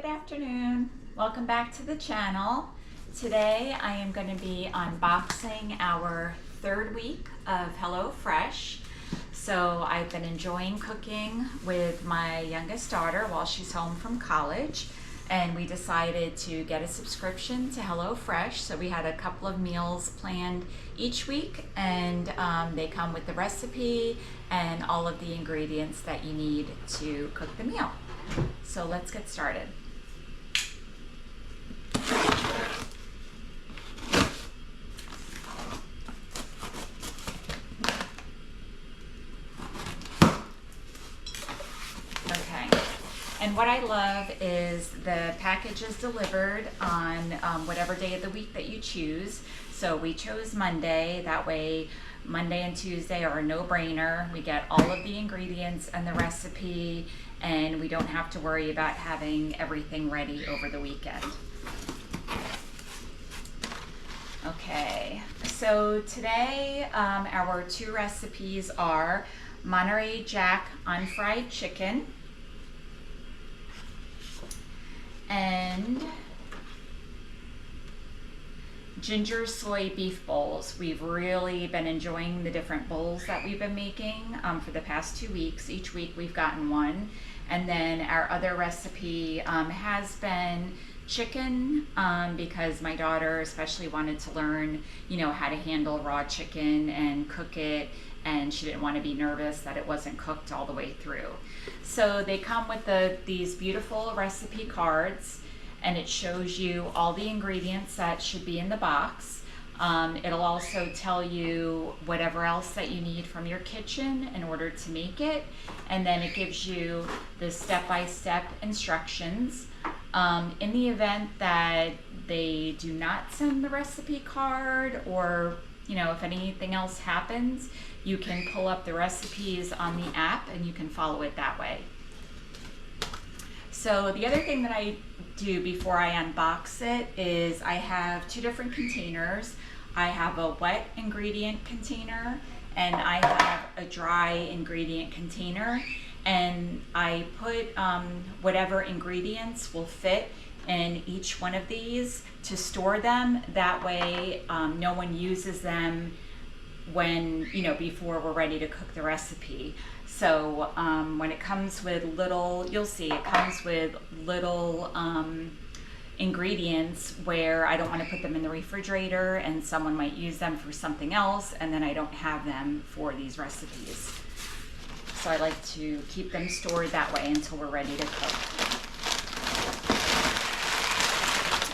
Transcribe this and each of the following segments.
Good afternoon. Welcome back to the channel. Today I am going to be unboxing our third week of HelloFresh. So I've been enjoying cooking with my youngest daughter while she's home from college, and we decided to get a subscription to HelloFresh. So we had a couple of meals planned each week, and they come with the recipe and all of the ingredients that you need to cook the meal. So let's get started. And what I love is the package is delivered on whatever day of the week that you choose. So we chose Monday. That way Monday and Tuesday are a no-brainer. We get all of the ingredients and the recipe, and we don't have to worry about having everything ready over the weekend. Okay, so today our two recipes are Monterey Jack unfried chicken and ginger soy beef bowls. We've really been enjoying the different bowls that we've been making for the past 2 weeks. Each week we've gotten one. And then our other recipe has been chicken because my daughter especially wanted to learn, how to handle raw chicken and cook it, and she didn't want to be nervous that it wasn't cooked all the way through. So they come with these beautiful recipe cards, and it shows you all the ingredients that should be in the box. It'll also tell you whatever else that you need from your kitchen in order to make it, and then it gives you the step-by-step instructions. In the event that they do not send the recipe card, or if anything else happens, you can pull up the recipes on the app and you can follow it that way. So the other thing that I do before I unbox it is I have two different containers. I have a wet ingredient container and I have a dry ingredient container, and I put whatever ingredients will fit in each one of these to store them. That way no one uses them when, before we're ready to cook the recipe. So when it comes with little, you'll see it comes with little ingredients where I don't want to put them in the refrigerator and someone might use them for something else, and then I don't have them for these recipes. So I like to keep them stored that way until we're ready to cook.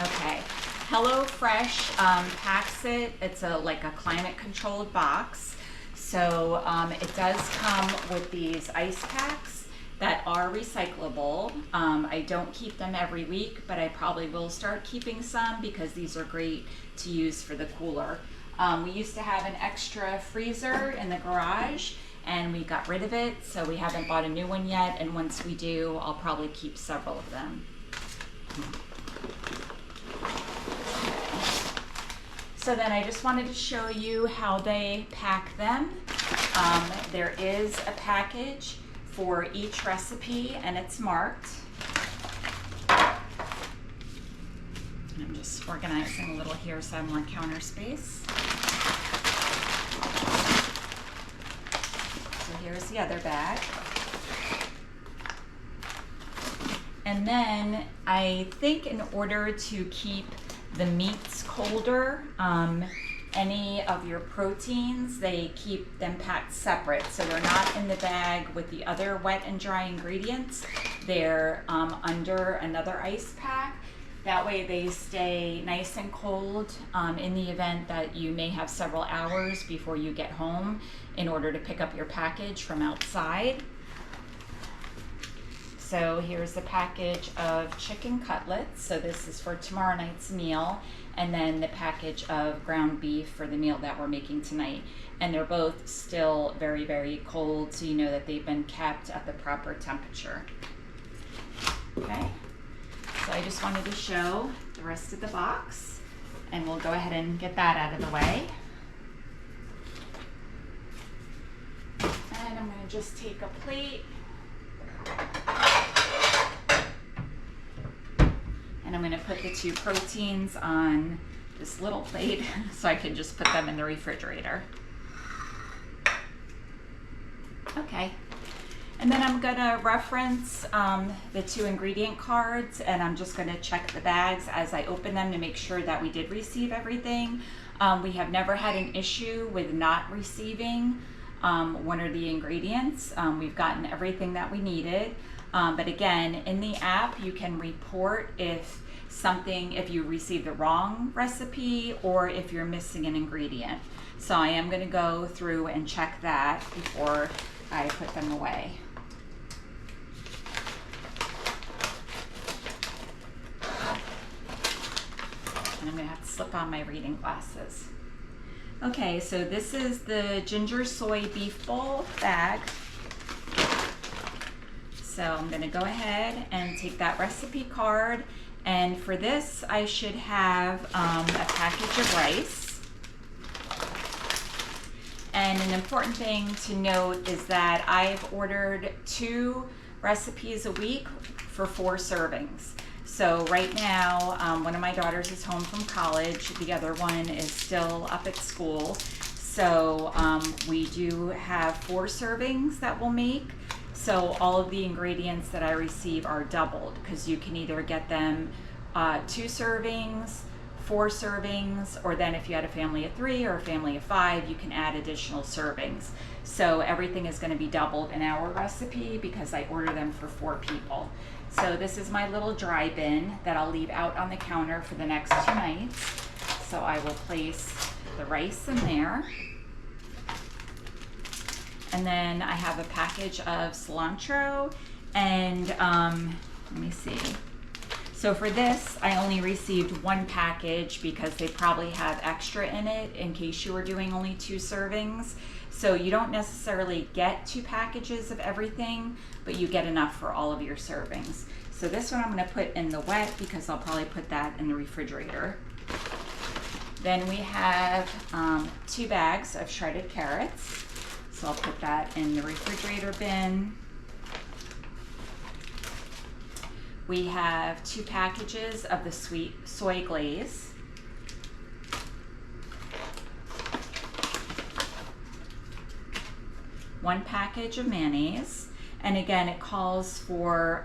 Okay. HelloFresh packs it. It's like a climate controlled box. So it does come with these ice packs that are recyclable. I don't keep them every week, but I probably will start keeping some because these are great to use for the cooler. We used to have an extra freezer in the garage, and we got rid of it, so we haven't bought a new one yet, and once we do, I'll probably keep several of them. So then I just wanted to show you how they pack them. There is a package for each recipe, and it's marked. I'm just organizing a little here so I have more counter space. So here's the other bag. And then I think in order to keep the meats colder, any of your proteins, they keep them packed separate. So they're not in the bag with the other wet and dry ingredients. They're under another ice pack. That way they stay nice and cold in the event that you may have several hours before you get home in order to pick up your package from outside. So here's the package of chicken cutlets. So this is for tomorrow night's meal. And then the package of ground beef for the meal that we're making tonight. And they're both still very, very cold, so you know that they've been kept at the proper temperature. Okay, so I just wanted to show the rest of the box, and we'll go ahead and get that out of the way. And I'm going to just take a plate. And I'm gonna put the 2 proteins on this little plate so I can just put them in the refrigerator. Okay. And then I'm gonna reference the 2 ingredient cards, and I'm just gonna check the bags as I open them to make sure that we did receive everything. We have never had an issue with not receiving one of the ingredients. We've gotten everything that we needed. But again, in the app, you can report if you receive the wrong recipe or if you're missing an ingredient. So I am gonna go through and check that before I put them away. And I'm gonna have to slip on my reading glasses. Okay, so this is the ginger soy beef bowl bag. So I'm gonna go ahead and take that recipe card, and for this I should have a package of rice. And an important thing to note is that I've ordered 2 recipes a week for 4 servings. So right now, one of my daughters is home from college, the other one is still up at school. So we do have 4 servings that we'll make. So all of the ingredients that I receive are doubled, because you can either get them 2 servings, 4 servings, or then if you had a family of 3 or a family of 5, you can add additional servings. So everything is going to be doubled in our recipe because I order them for 4 people. So this is my little dry bin that I'll leave out on the counter for the next 2 nights. So I will place the rice in there. And then I have a package of cilantro, and let me see. So for this, I only received 1 package because they probably have extra in it in case you were doing only 2 servings. So you don't necessarily get 2 packages of everything, but you get enough for all of your servings. So this one I'm gonna put in the wet because I'll probably put that in the refrigerator. Then we have 2 bags of shredded carrots. So I'll put that in the refrigerator bin. We have 2 packages of the sweet soy glaze. One package of mayonnaise. And again, it calls for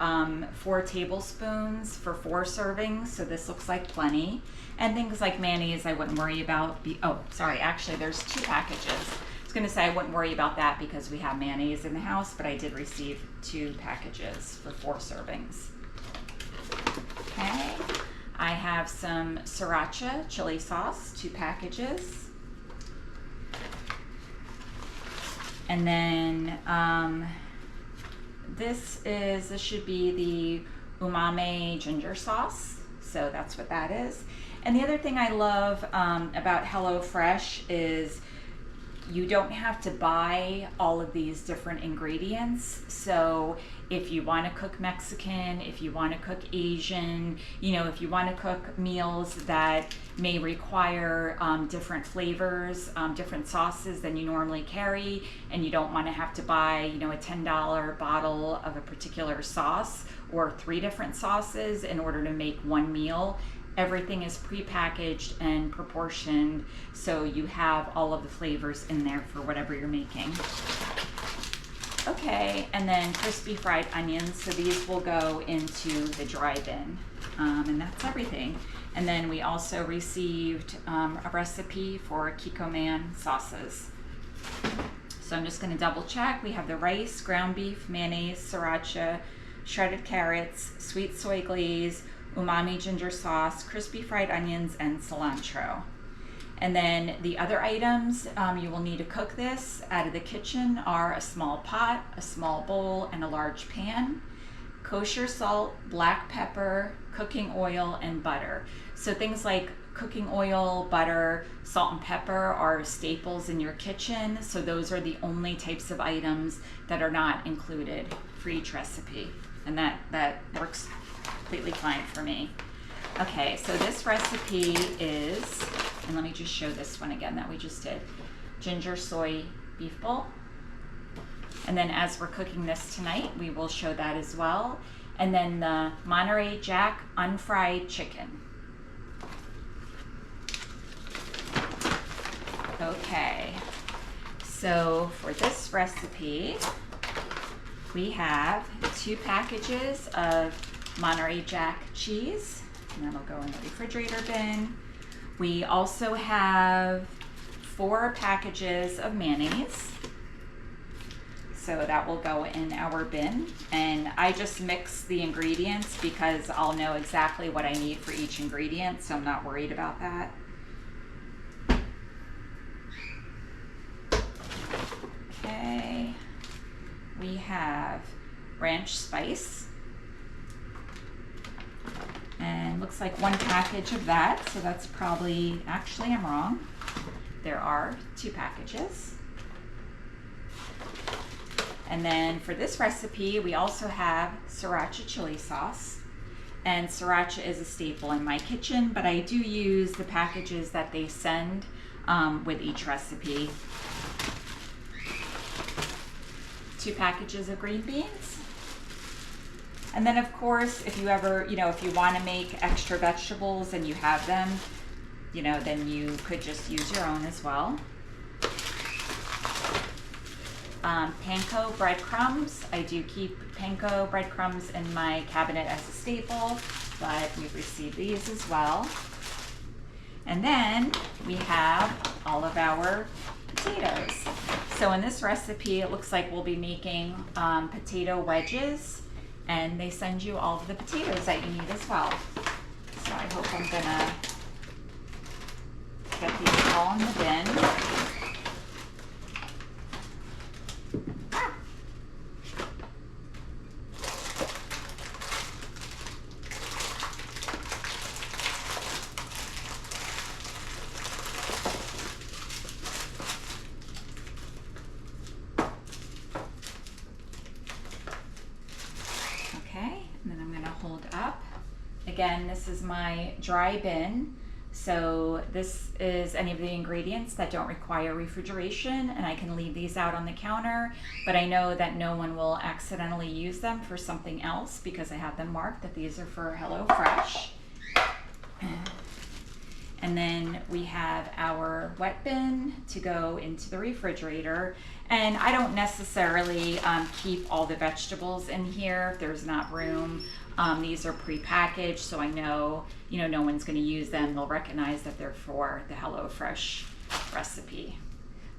4 tablespoons for 4 servings, so this looks like plenty. And things like mayonnaise I wouldn't worry about. Oh, sorry, actually there's 2 packages. I was gonna say I wouldn't worry about that because we have mayonnaise in the house, but I did receive 2 packages for 4 servings. Okay, I have some sriracha chili sauce, 2 packages. And then this should be the umami ginger sauce. So that's what that is. And the other thing I love about HelloFresh is you don't have to buy all of these different ingredients. So if you want to cook Mexican, if you want to cook Asian, if you want to cook meals that may require different flavors, different sauces than you normally carry, and you don't want to have to buy, a $10 bottle of a particular sauce or 3 different sauces in order to make one meal, everything is pre-packaged and proportioned, so you have all of the flavors in there for whatever you're making. Okay, and then crispy fried onions, so these will go into the dry bin, and that's everything. And then we also received a recipe for Kikkoman sauces. So I'm just going to double check. We have the rice, ground beef, mayonnaise, sriracha, shredded carrots, sweet soy glaze, umami ginger sauce, crispy fried onions, and cilantro. And then the other items you will need to cook this out of the kitchen are a small pot, a small bowl, and a large pan, kosher salt, black pepper, cooking oil, and butter. So things like cooking oil, butter, salt, and pepper are staples in your kitchen. So those are the only types of items that are not included for each recipe. And that works completely fine for me. Okay, so this recipe is, and let me just show this one again that we just did, ginger soy beef bowl. And then as we're cooking this tonight, we will show that as well. and then the Monterey Jack unfried chicken. Okay, so for this recipe, we have 2 packages of Monterey Jack cheese, and that'll go in the refrigerator bin. We also have 4 packages of mayonnaise, so that will go in our bin. And I just mix the ingredients because I'll know exactly what I need for each ingredient, so I'm not worried about that. Okay, we have ranch spice, and looks like 1 package of that, so that's probably, actually I'm wrong, there are 2 packages. And then for this recipe, we also have sriracha chili sauce, and sriracha is a staple in my kitchen, but I do use the packages that they send with each recipe. 2 packages of green beans. And then of course, if you ever, if you want to make extra vegetables and you have them, then you could just use your own as well. Panko breadcrumbs. I do keep panko breadcrumbs in my cabinet as a staple, but we've received these as well. And then we have all of our potatoes. So in this recipe, it looks like we'll be making potato wedges, and they send you all of the potatoes that you need as well. So I hope I'm gonna get these all in the bin. And then I'm going to hold up. Again, this is my dry bin. So this is any of the ingredients that don't require refrigeration, and I can leave these out on the counter, but I know that no one will accidentally use them for something else because I have them marked that these are for HelloFresh. And then we have our wet bin to go into the refrigerator. And I don't necessarily keep all the vegetables in here if there's not room. These are pre-packaged, so I know, no one's gonna use them. They'll recognize that they're for the HelloFresh recipe.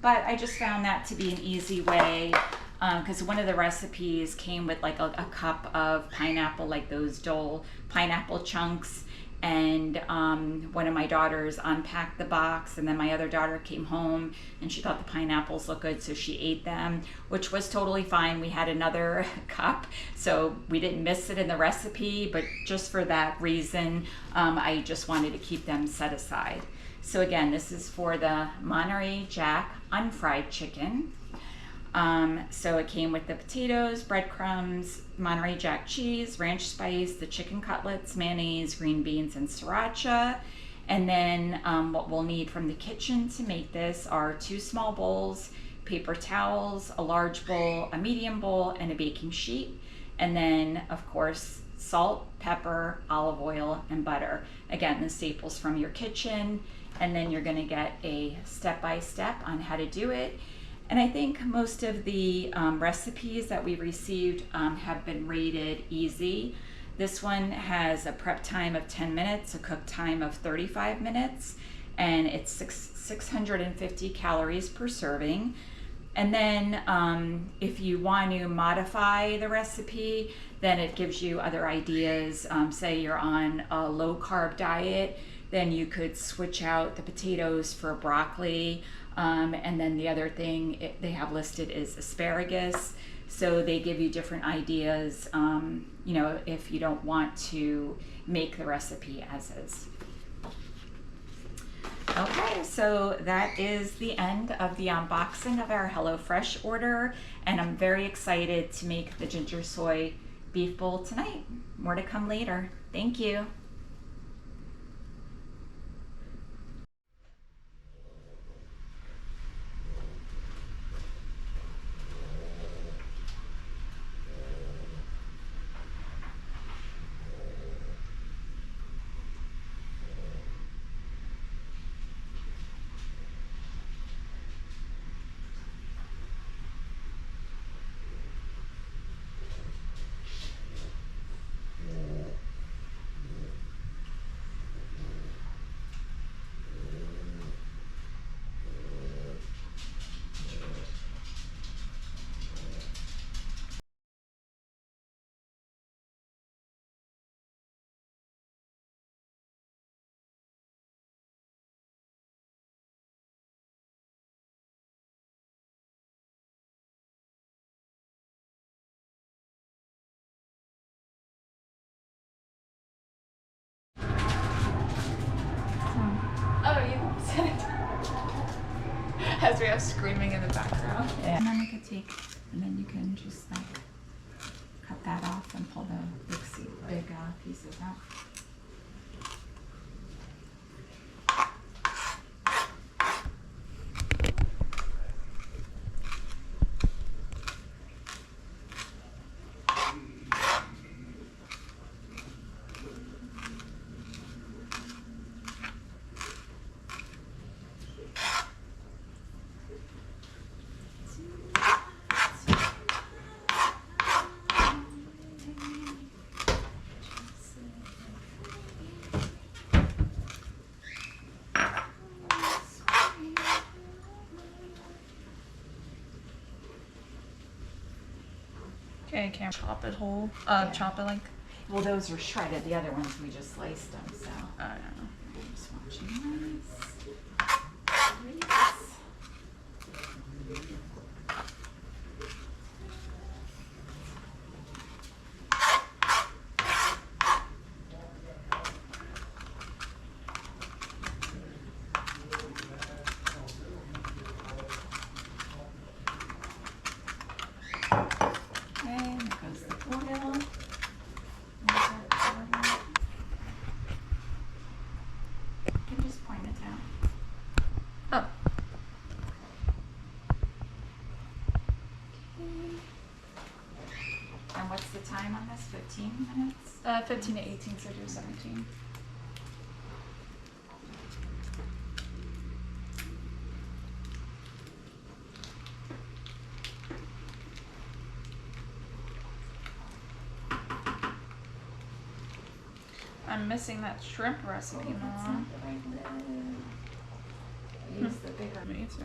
But I just found that to be an easy way, because one of the recipes came with like a cup of pineapple, like those Dole pineapple chunks. And one of my daughters unpacked the box, and then my other daughter came home and she thought the pineapples looked good, so she ate them, which was totally fine. We had another cup, so we didn't miss it in the recipe, but just for that reason, I just wanted to keep them set aside. So again, this is for the Monterey Jack unfried chicken. So it came with the potatoes, breadcrumbs, Monterey Jack cheese, ranch spice, the chicken cutlets, mayonnaise, green beans, and sriracha. And then what we'll need from the kitchen to make this are 2 small bowls, paper towels, a large bowl, a medium bowl, and a baking sheet. And then, of course, salt, pepper, olive oil, and butter. Again, the staples from your kitchen. And then you're gonna get a step-by-step on how to do it. And I think most of the recipes that we received have been rated easy. This one has a prep time of 10 minutes, a cook time of 35 minutes, and it's 650 calories per serving. And then if you want to modify the recipe, then it gives you other ideas. Say you're on a low carb diet, then you could switch out the potatoes for broccoli. And then the other thing they have listed is asparagus. So they give you different ideas, if you don't want to make the recipe as is. Okay, so that is the end of the unboxing of our HelloFresh order, and I'm very excited to make the ginger soy beef bowl tonight. More to come later. Thank you. As we have screaming in the background. Yeah. And then we could take, and then you can just like cut that off and pull the big pieces out. Okay, can't chop it whole. Yeah. Chop it like. Well, those were shredded. The other ones we just sliced them. So I don't know. I'm just watching these. Okay, there goes the oil. You can just point it down. Oh. And what's the time on this? 15 minutes? 15 to 18, so do 17. I'm missing that shrimp recipe, That's Mom. not the right lid. Use the bigger. Me too.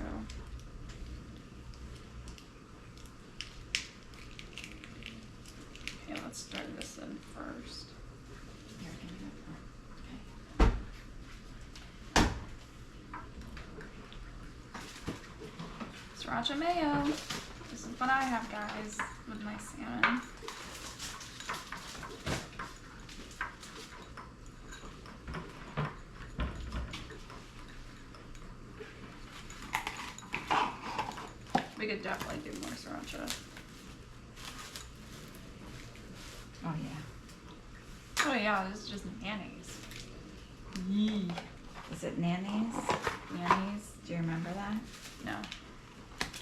Okay, let's start this in first. Here, give me that part. Sriracha mayo. This is what I have, guys, with my salmon. We could definitely do more sriracha. Oh yeah. Oh yeah, this is just mayonnaise. Yee. Is it nannies? Nannies? Do you remember that? No.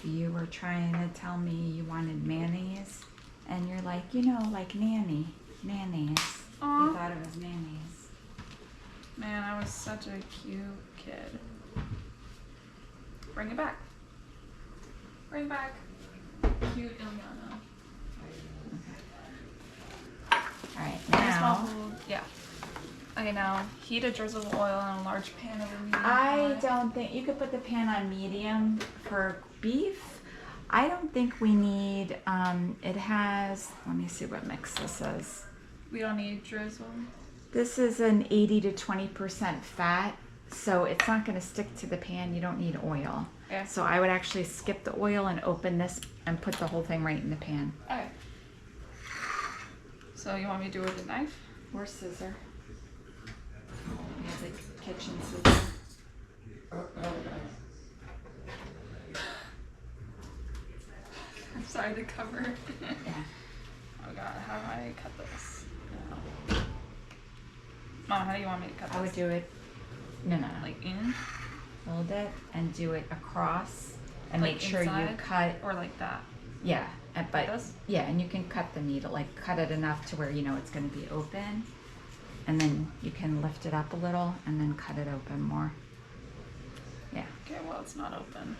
You were trying to tell me you wanted mayonnaise, and you're like, like nanny, mayonnaise. Aw. You thought it was mayonnaise. Man, I was such a cute kid. Bring it back. Bring it back. Cute Ileana. All right, Small now. bowl. Yeah. Okay, now heat a drizzle of oil in a large pan over medium. I don't think you could put the pan on medium for beef. I don't think we need. It has. Let me see what mix this is. We don't need drizzle. This is an 80 to 20% fat, so it's not going to stick to the pan. You don't need oil. Okay. So I would actually skip the oil and open this and put the whole thing right in the pan. Okay. So you want me to do it with a knife? Or scissor. We have the kitchen scissor. I'm sorry, the cover. Yeah. Oh god, how do I cut this? Mom, how do you want me to cut this? I would do it. No. Like in? Hold it and do it across, and Like make sure you inside? cut. Or like that? Yeah, but this? yeah, and you can cut the needle, like cut it enough to where it's going to be open, and then you can lift it up a little and then cut it open more. Yeah. Okay, well it's not open.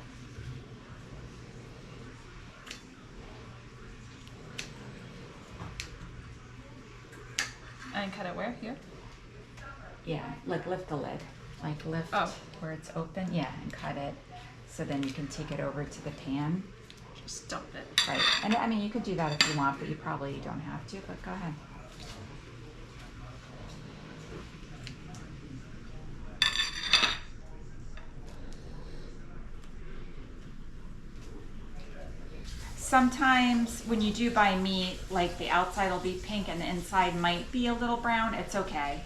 And cut it where? Here? Yeah, like lift the lid, like lift Oh. where it's open. Yeah, and cut it, so then you can take it over to the pan. Just dump it. Right, and I mean you could do that if you want, but you probably don't have to. But go ahead. Sometimes when you do buy meat, like the outside will be pink and the inside might be a little brown. It's okay.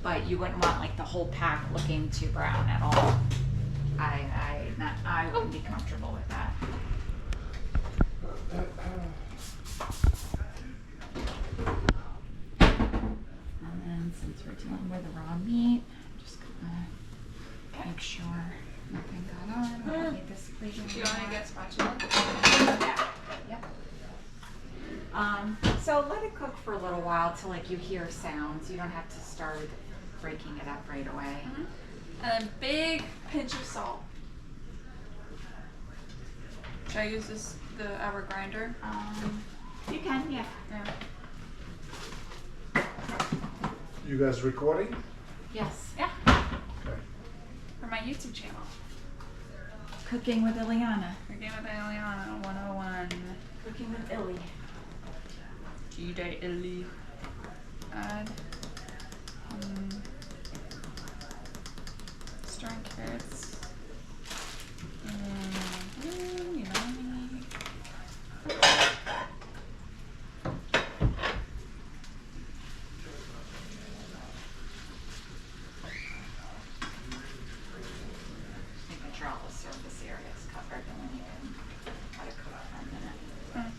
but you wouldn't want like the whole pack looking too brown at all. I wouldn't be comfortable with that. And then since we're dealing with the raw meat, I'm just gonna make sure nothing got on. I don't need this plate Do you want to get spatula? Yeah. Yep. So let it cook for a little while till like you hear sounds. You don't have to start breaking it up right away. And a big pinch of salt. Should I use our grinder? You can, yeah. Yeah. You guys recording? Yes. Yeah. Okay. For my YouTube channel. Cooking with Ileana. Cooking with Ileana 101. Cooking with Illy. G-Day Illy. Add stirring carrots. And yummy. Making sure all the surface area is covered and then you can let it cook for a minute.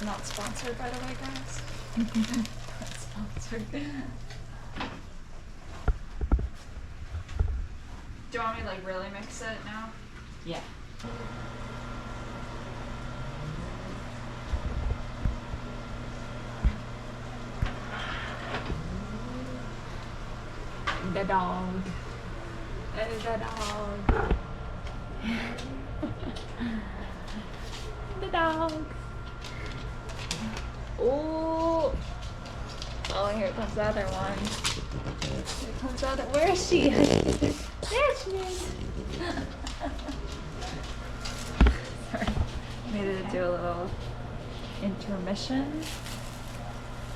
Not sponsored, by the way, guys. Not sponsored. Do you want me to like really mix it now? Yeah. The dog. The dog. The dog. Oh! Oh, here comes the other one. Here comes the other. Where is she? There she is. Sorry. Needed to do a little intermission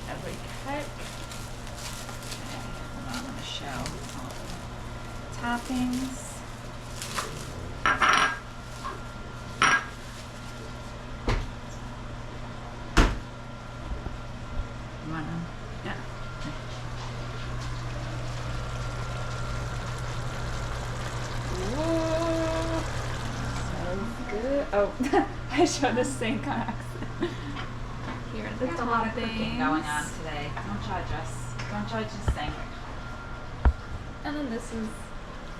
as we cut. Hold on, I'm gonna show all the Toppings. You wanna? Yeah. Whoa. So good. Oh, I showed the sink on accident. Here are the There's a lot of cooking toppings. going on today. Don't judge us. Don't judge the sink. And then this is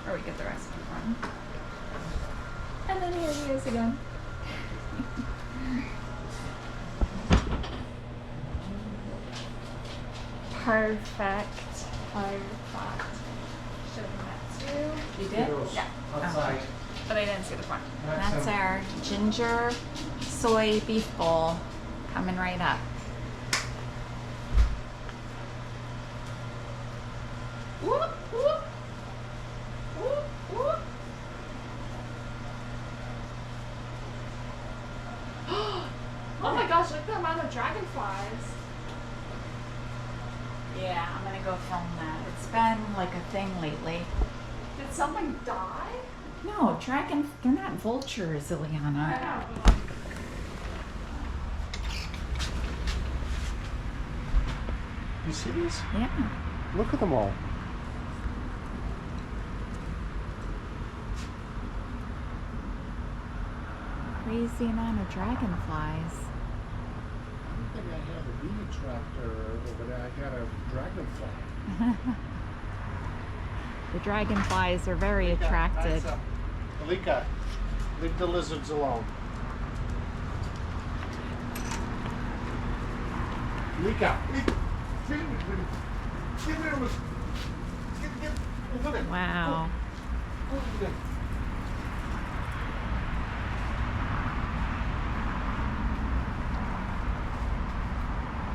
where we get the recipe from. And then here he is again. Perfect. Perfect. Showed him that too. You did? Those Yeah. outside. But I didn't see the front. That's our ginger soy beef bowl coming right up. Whoop, whoop. Whoop, whoop. Oh my gosh, look at the amount of dragonflies. Yeah, I'm gonna go film that. It's been like a thing lately. Did something die? No, they're not vultures, Ileana. I know. You see these? Yeah. Look at them all. Crazy amount of dragonflies. I think I have a bee tractor over there. I got a dragonfly. The dragonflies are very attracted. Alika, leave the lizards alone. Alika, Wow.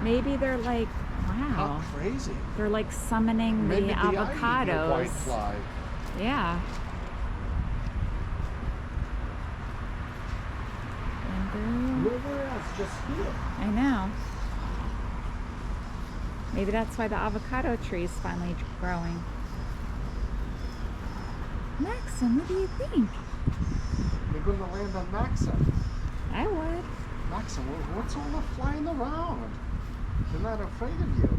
Maybe they're like, How wow. crazy. They're like summoning Maybe the I eat the avocados. white fly. Yeah. And Nowhere else, just here. I know. Maybe that's why the avocado tree is finally growing. Maxim, what do you think? You're going to land on Maxim. I would. Maxim, what's all the flying around? They're not afraid of you.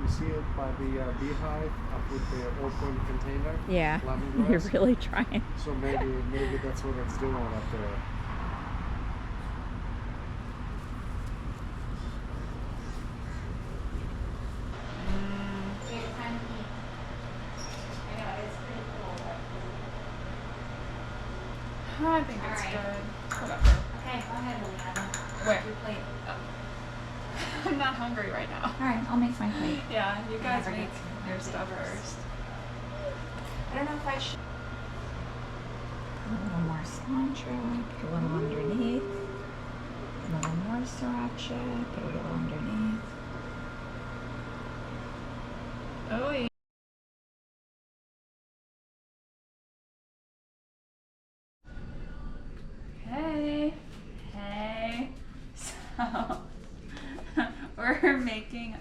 You see it by the beehive up with the open container? Yeah, you're Lemongrass? really trying. So maybe that's what it's doing up there. I think it's Alright. good. Whatever. Okay, go ahead, Leanna. Where? Your plate. I'm not hungry right now. All right, I'll make my plate. Yeah, you guys Never make gets to your my stuff plate first. I don't know if I should. A little more cilantro, put a little underneath. A little more sriracha, put a little underneath. Oh yeah. Hey. Hey. So we're making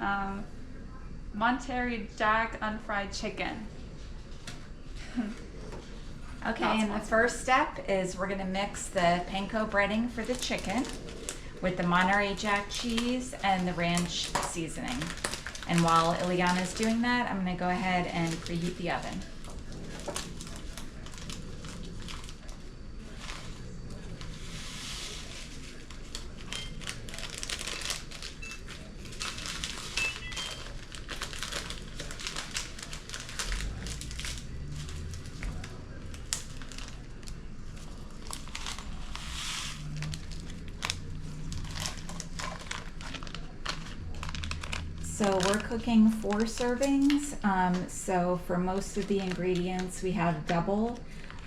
Monterey Jack unfried chicken. Okay, That's and the awesome. first step is we're gonna mix the panko breading for the chicken with the Monterey Jack cheese and the ranch seasoning. And while Ileana's doing that, I'm gonna go ahead and preheat the oven. So we're cooking 4 servings. So for most of the ingredients, we have double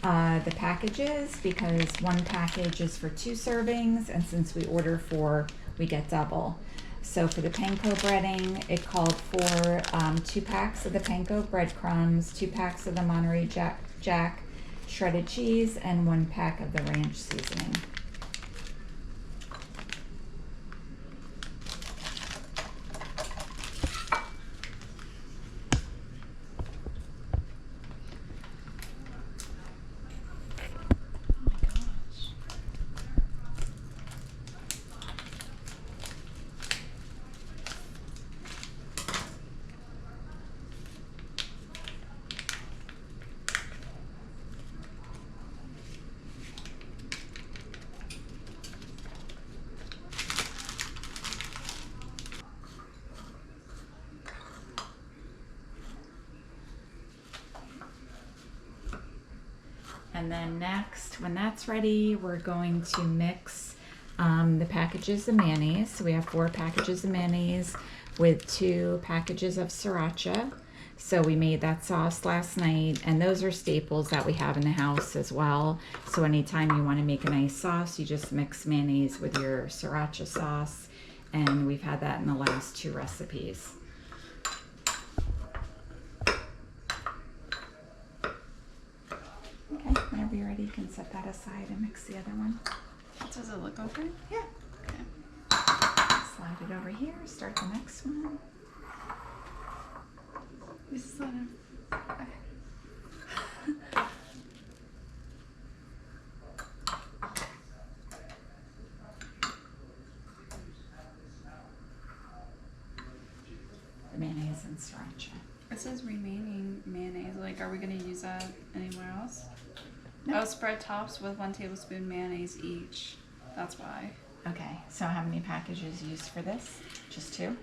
the packages because one package is for 2 servings, and since we order 4, we get double. So for the panko breading, it called for 2 packs of the panko breadcrumbs, 2 packs of the Monterey Jack shredded cheese, and 1 pack of the ranch seasoning. And then next, when that's ready, we're going to mix the packages of mayonnaise. So we have 4 packages of mayonnaise with 2 packages of sriracha. So we made that sauce last night, and those are staples that we have in the house as well. So anytime you want to make a nice sauce, you just mix mayonnaise with your sriracha sauce. And we've had that in the last 2 recipes. Okay, whenever you're ready, you can set that aside and mix the other one. Does it look okay? Yeah. Okay. Slide it over here, start the next one. This is not a... The mayonnaise and sriracha. It says remaining mayonnaise. Like, are we gonna use that anywhere else? No. Oh, spread tops with 1 tablespoon mayonnaise each. That's why. Okay, so how many packages used for this? Just 2?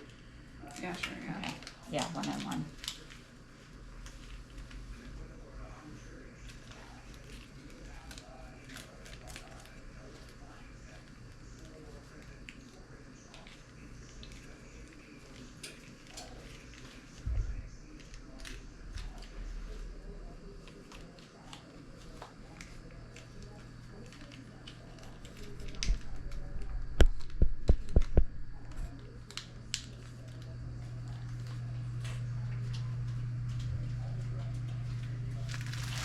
Yeah, sure, yeah. Okay, yeah, 1 and 1.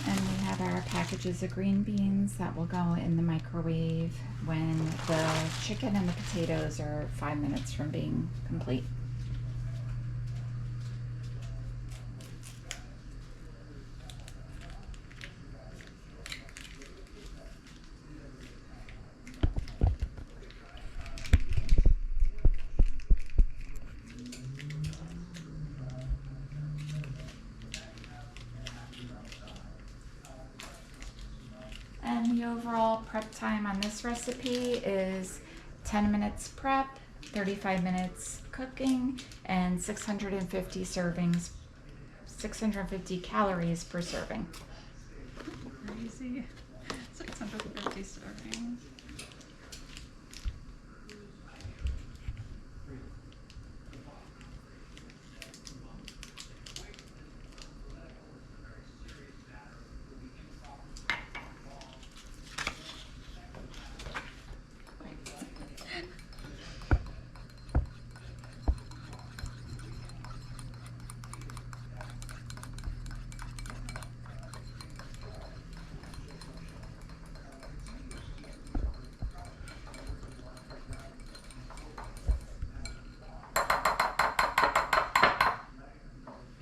And we have our packages of green beans that will go in the microwave when the chicken and the potatoes are 5 minutes from being complete. And the overall prep time on this recipe is 10 minutes prep, 35 minutes cooking, and 650 servings, 650 calories per serving. Crazy. 650 servings.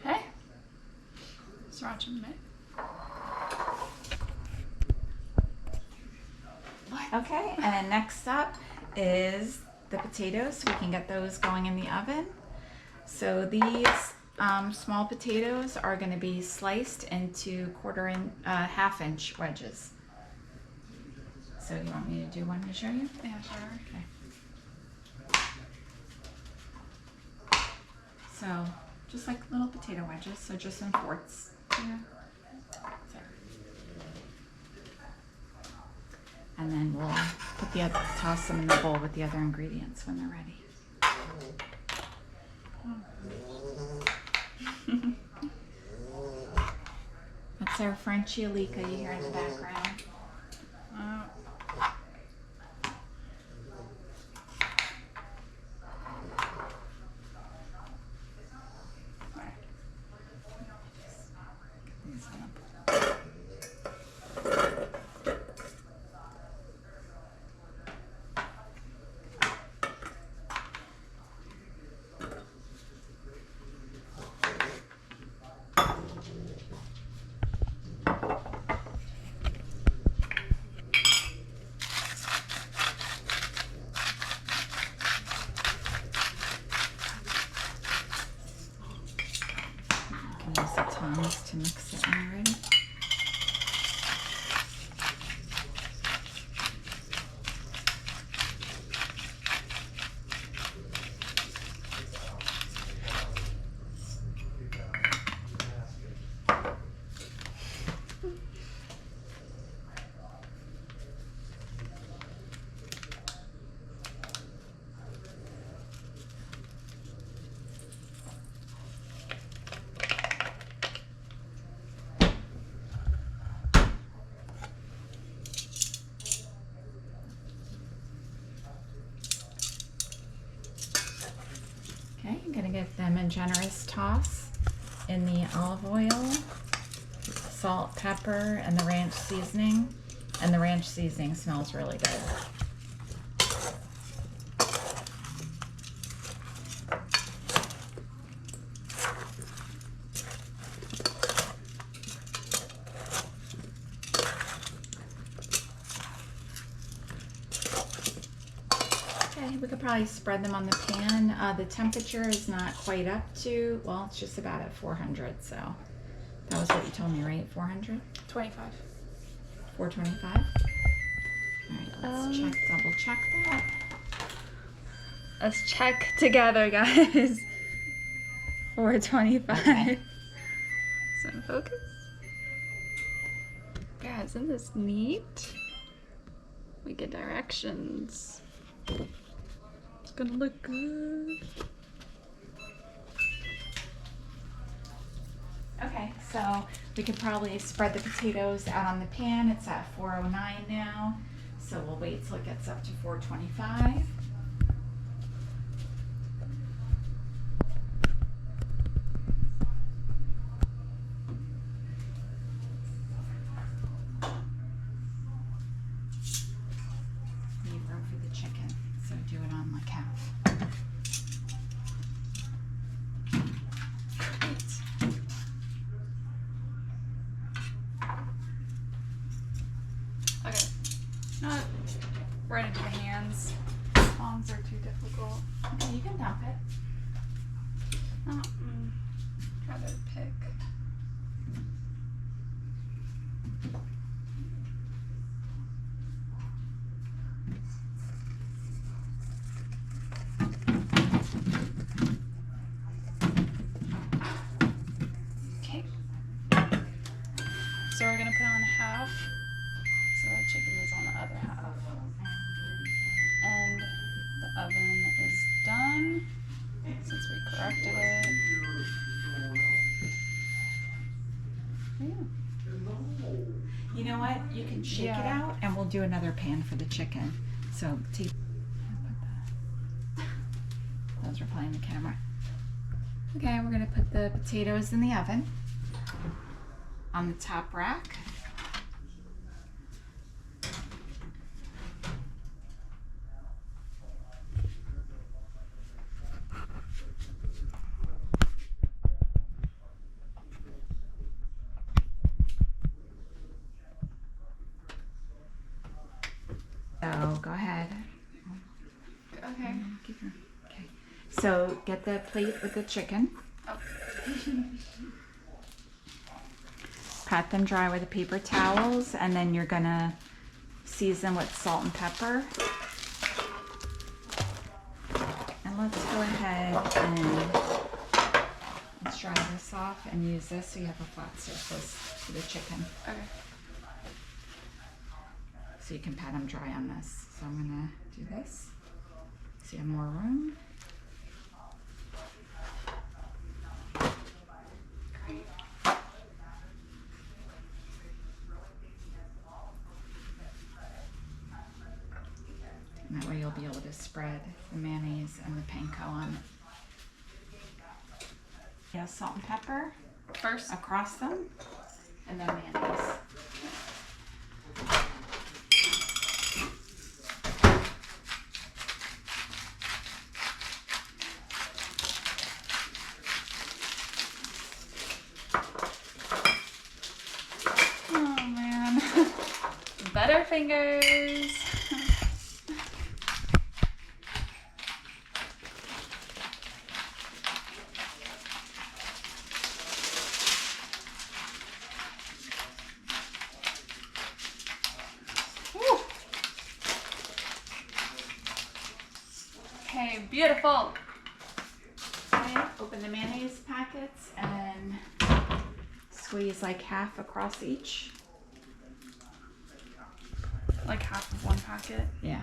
Hey, sriracha mix. Okay, and next up is the potatoes. So we can get those going in the oven. So these small potatoes are going to be sliced into half-inch wedges. So you want me to do one to show you? Yeah, sure. Okay. So just like little potato wedges, so just in fourths. Yeah. So. And then we'll toss them in the bowl with the other ingredients when they're ready. That's our Frenchie Alika you hear in the background. Use the tongs to mix it when you're ready. Okay, I'm gonna give them a generous toss in the olive oil, salt, pepper, and the ranch seasoning. And the ranch seasoning smells really good. Okay, we could probably spread them on the pan. The temperature is not quite up to, well, it's just about at 400, so that was what you told me, right? 400? 25. 425? All right, let's double check that. Let's check together, guys. 425. Okay. Is that in focus? Guys, isn't this neat? We get directions. It's gonna look good. Okay, so we could probably spread the potatoes out on the pan. It's at 409 now, so we'll wait till it gets up to 425. Leave room for the chicken, so do it on like half. Okay. Not right into the hands. Tongs are too difficult. Okay, you can dump it. Try to pick. other half. And the oven is done since we corrected it. Yeah. You know what? You can shake it Yeah. out and we'll do another pan for the chicken. So take. Those are playing the camera. Okay, we're gonna put the potatoes in the oven on the top rack. So go ahead. Okay. Okay. So get the plate with the chicken. Oh. Pat them dry with the paper towels, and then you're gonna season with salt and pepper. And let's go ahead and let's dry this off and use this so you have a flat surface for the chicken. Okay. So you can pat them dry on this. So I'm gonna do this so you have more room. And that way you'll be able to spread the mayonnaise and the panko on it. Yeah, salt and pepper First. across them, and then mayonnaise. Oh man. Butterfingers. Woo. Okay, beautiful. Okay, open the mayonnaise packets and squeeze like half across each. Like half of one packet. Yeah.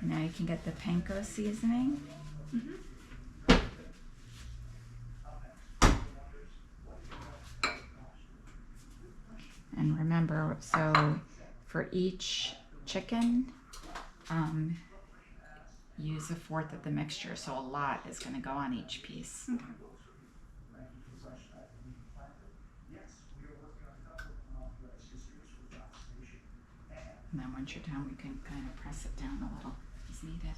Now you can get the panko seasoning. And remember, so for each chicken, use 1/4 of the mixture. So a lot is going to go on each piece. Okay. And then once you're done, we can kind of press it down a little as needed.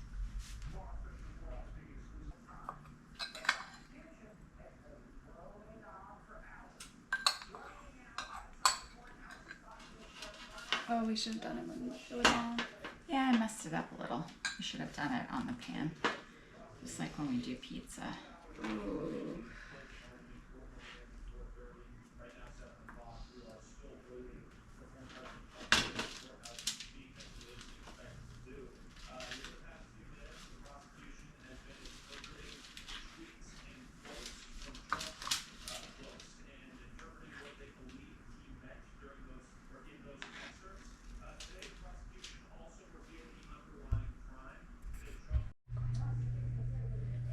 Oh, we should have done it when it was on. Yeah, I messed it up a little. We should have done it on the pan, just like when we do pizza. Ooh.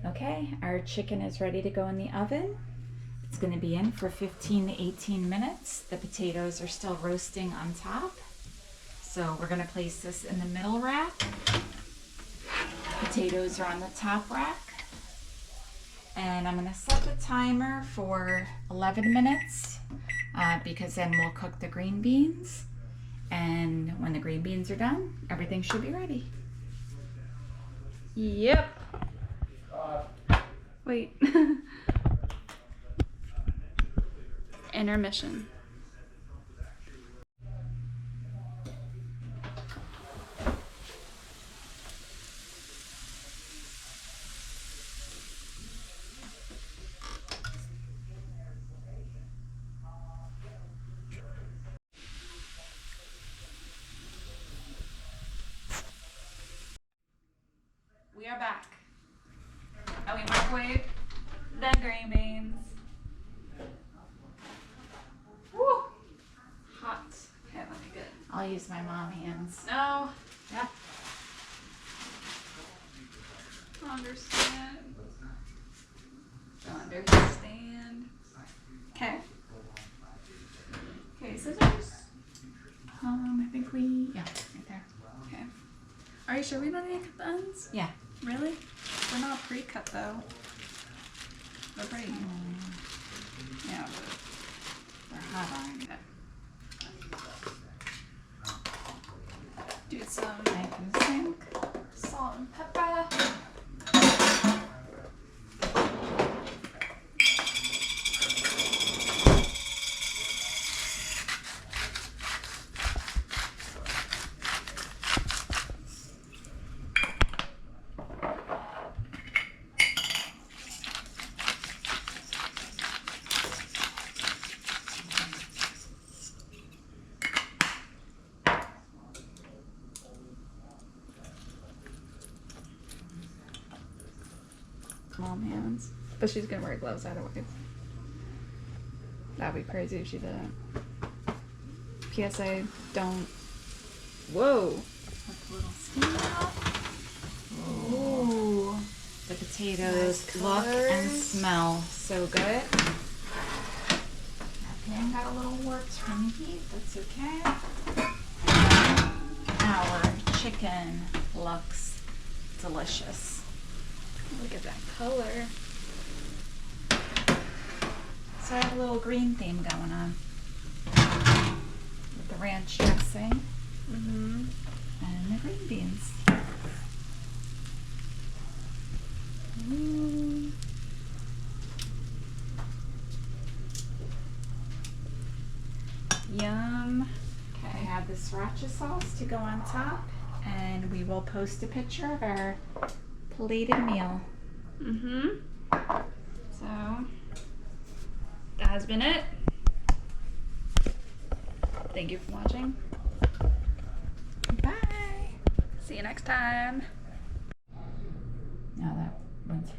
Okay, our chicken is ready to go in the oven. It's going to be in for 15 to 18 minutes. The potatoes are still roasting on top. So we're going to place this in the middle rack. Potatoes are on the top rack. And I'm going to set the timer for 11 minutes because then we'll cook the green beans. And when the green beans are done, everything should be ready. Yep. Wait. Intermission. are back. And we microwave the green beans. Woo! Hot. Okay, let me get. I'll use my mom hands. No. Yeah. Understand. Understand. Okay. Okay, scissors. I think we, yeah, right there. Okay. Are you sure we don't need to cut the ends? Yeah. Really? We're not pre-cut though. They're pretty. Yeah, but They're hot on. do some Knife in the sink. salt and pepper. Mom hands. But she's gonna wear gloves either way. That'd be crazy if she didn't. PSA, don't. Whoa. Put the little skin off. Ooh. The potatoes Nice look and colors. smell so good. That pan got a little warped from the heat. That's okay. Our chicken looks delicious. Look at that color. So I have a little green theme going on with the ranch dressing Mm-hmm. and the green beans. Ooh. Yum. Okay, I have the sriracha sauce to go on top, and we will post a picture of our plated meal. Mm-hmm. So that has been it. Thank you for watching. Bye. See you next time. Now that one's